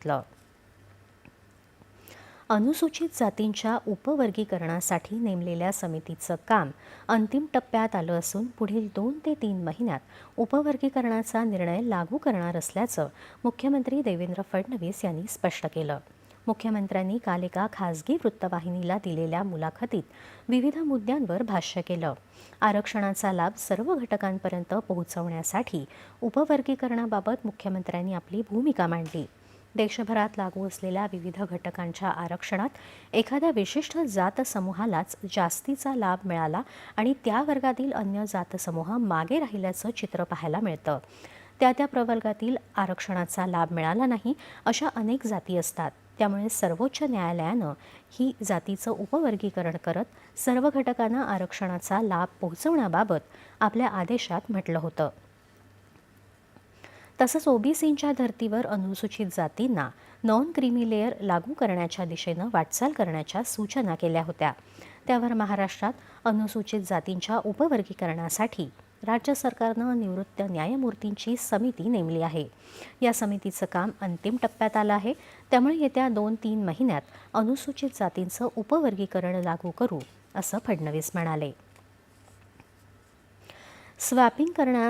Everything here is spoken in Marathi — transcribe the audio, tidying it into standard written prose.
सांगितलं. अनुसूचित जातींच्या उपवर्गीकरणासाठी नेमलेल्या समितीचं काम अंतिम टप्प्यात आलं असून पुढील 2 ते 3 महिन्यात उपवर्गीकरणाचा निर्णय लागू करणार असल्याचं मुख्यमंत्री देवेंद्र फडणवीस यांनी स्पष्ट केलं. मुख्यमंत्र्यांनी काल एका खासगी वृत्तवाहिनीला दिलेल्या मुलाखतीत विविध मुद्द्यांवर भाष्य केलं. आरक्षणाचा लाभ सर्व घटकांपर्यंत पोहोचवण्यासाठी उपवर्गीकरणाबाबत मुख्यमंत्र्यांनी आपली भूमिका मांडली. देशभरात लागू असलेल्या विविध घटकांच्या आरक्षणात एखाद्या विशिष्ट जात समूहालाच जास्तीचा लाभ मिळाला आणि त्या वर्गातील अन्य जातसमूह मागे राहिल्याचं चित्र पाहायला मिळतं. त्या प्रवर्गातील आरक्षणाचा लाभ मिळाला नाही अशा अनेक जाती असतात. त्यामुळे सर्वोच्च न्यायालयानं ही जातीचं उपवर्गीकरण करत सर्व घटकांना आरक्षणाचा लाभ पोहोचवण्याबाबत आपल्या आदेशात म्हटलं होतं. तसंच ओबीसींच्या धर्तीवर अनुसूचित जातींना नॉन क्रीमी लेअर लागू करण्याच्या दिशेनं वाटचाल करण्याच्या सूचना केल्या होत्या. त्यावर महाराष्ट्रात अनुसूचित जातींच्या उपवर्गीकरणासाठी राज्य सरकारनं निवृत्त न्यायमूर्तींची समिती नेमली आहे. या समितीचं काम अंतिम टप्प्यात आलं आहे. त्यामुळे येत्या 2-3 महिन्यात अनुसूचित जातींचं उपवर्गीकरण लागू करू, असं फडणवीस म्हणाले. स्वॅपिंग करण्यास